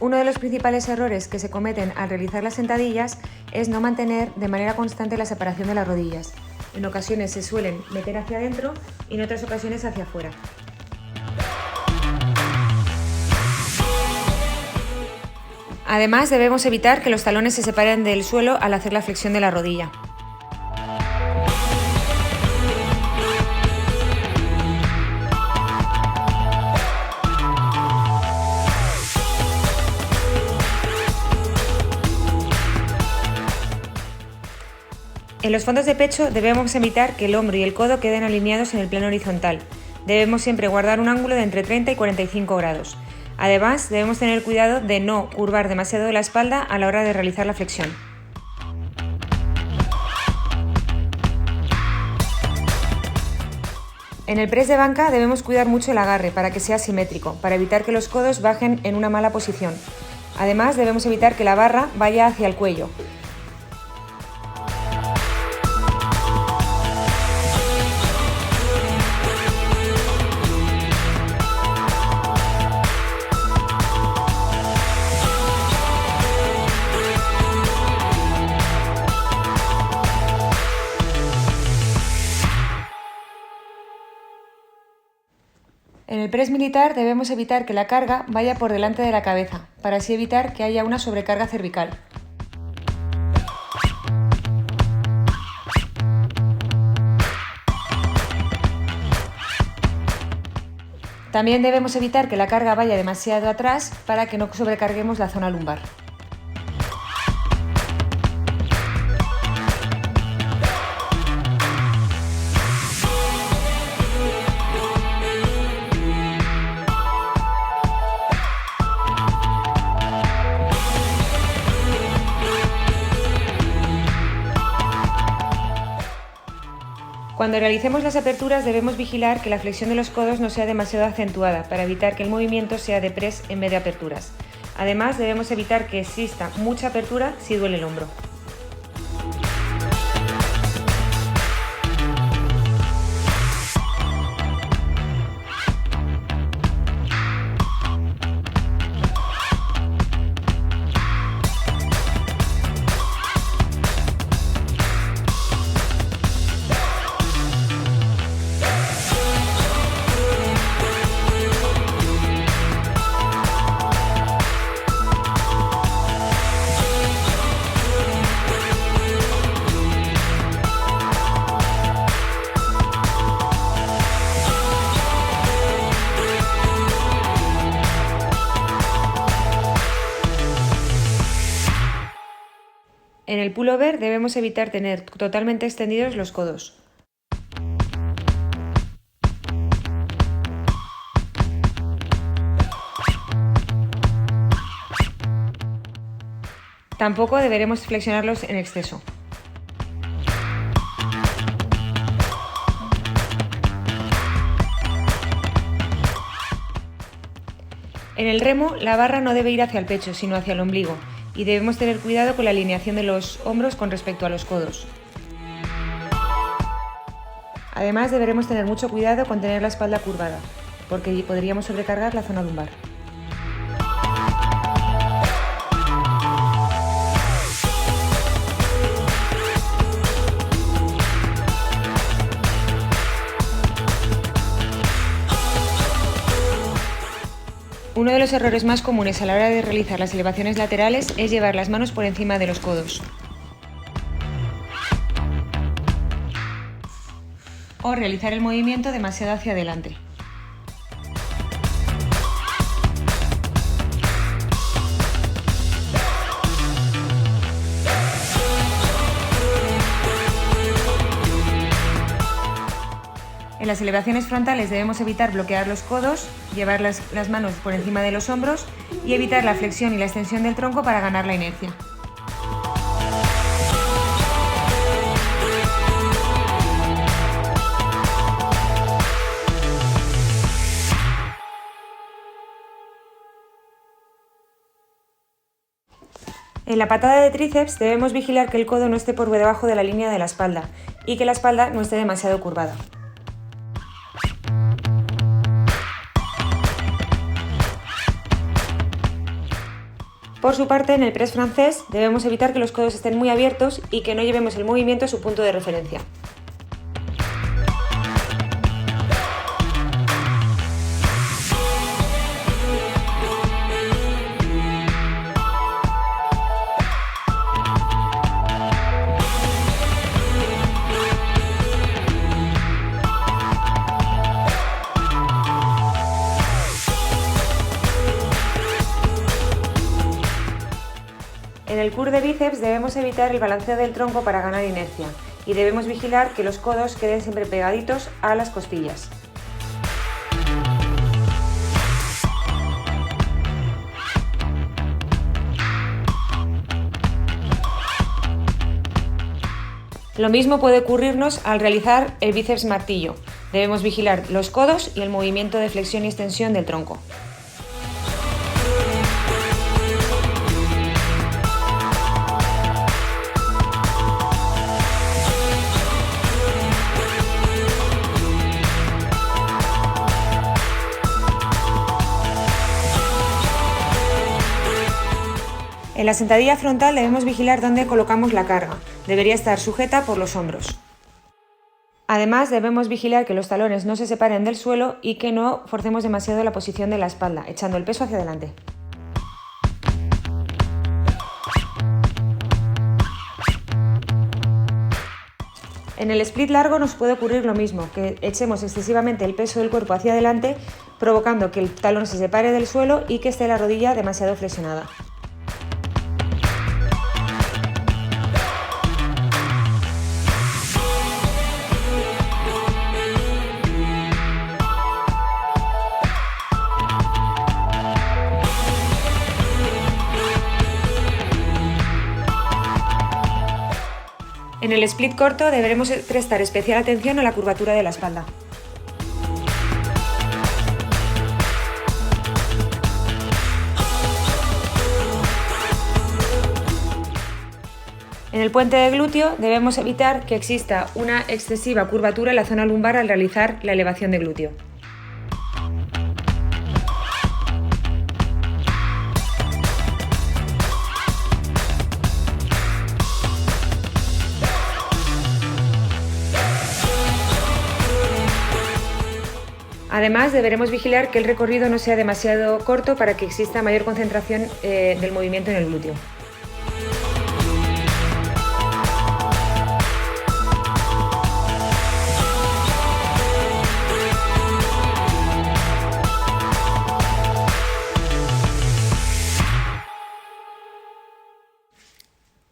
Uno de los principales errores que se cometen al realizar las sentadillas es no mantener de manera constante la separación de las rodillas. En ocasiones se suelen meter hacia adentro y en otras ocasiones hacia afuera. Además, debemos evitar que los talones se separen del suelo al hacer la flexión de la rodilla. En los fondos de pecho debemos evitar que el hombro y el codo queden alineados en el plano horizontal. Debemos siempre guardar un ángulo de entre 30 y 45 grados. Además, debemos tener cuidado de no curvar demasiado la espalda a la hora de realizar la flexión. En el press de banca debemos cuidar mucho el agarre para que sea simétrico, para evitar que los codos bajen en una mala posición. Además, debemos evitar que la barra vaya hacia el cuello. En el press militar debemos evitar que la carga vaya por delante de la cabeza, para así evitar que haya una sobrecarga cervical. También debemos evitar que la carga vaya demasiado atrás para que no sobrecarguemos la zona lumbar. Cuando realicemos las aperturas debemos vigilar que la flexión de los codos no sea demasiado acentuada para evitar que el movimiento sea de press en vez de aperturas. Además, debemos evitar que exista mucha apertura si duele el hombro. En el pullover debemos evitar tener totalmente extendidos los codos. Tampoco deberemos flexionarlos en exceso. En el remo, la barra no debe ir hacia el pecho, sino hacia el ombligo, y debemos tener cuidado con la alineación de los hombros con respecto a los codos. Además, deberemos tener mucho cuidado con tener la espalda curvada, porque podríamos sobrecargar la zona lumbar. Uno de los errores más comunes a la hora de realizar las elevaciones laterales es llevar las manos por encima de los codos. O realizar el movimiento demasiado hacia adelante. En las elevaciones frontales debemos evitar bloquear los codos, llevar las manos por encima de los hombros y evitar la flexión y la extensión del tronco para ganar la inercia. En la patada de tríceps debemos vigilar que el codo no esté por debajo de la línea de la espalda y que la espalda no esté demasiado curvada. Por su parte, en el press francés debemos evitar que los codos estén muy abiertos y que no llevemos el movimiento a su punto de referencia. En el curl de bíceps debemos evitar el balanceo del tronco para ganar inercia y debemos vigilar que los codos queden siempre pegaditos a las costillas. Lo mismo puede ocurrirnos al realizar el bíceps martillo. Debemos vigilar los codos y el movimiento de flexión y extensión del tronco. En la sentadilla frontal debemos vigilar dónde colocamos la carga. Debería estar sujeta por los hombros. Además, debemos vigilar que los talones no se separen del suelo y que no forcemos demasiado la posición de la espalda, echando el peso hacia adelante. En el split largo nos puede ocurrir lo mismo, que echemos excesivamente el peso del cuerpo hacia adelante, provocando que el talón se separe del suelo y que esté la rodilla demasiado flexionada. En el split corto deberemos prestar especial atención a la curvatura de la espalda. En el puente de glúteo debemos evitar que exista una excesiva curvatura en la zona lumbar al realizar la elevación de glúteo. Además, deberemos vigilar que el recorrido no sea demasiado corto para que exista mayor concentración del movimiento en el glúteo.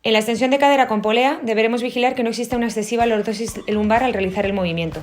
En la extensión de cadera con polea deberemos vigilar que no exista una excesiva lordosis lumbar al realizar el movimiento.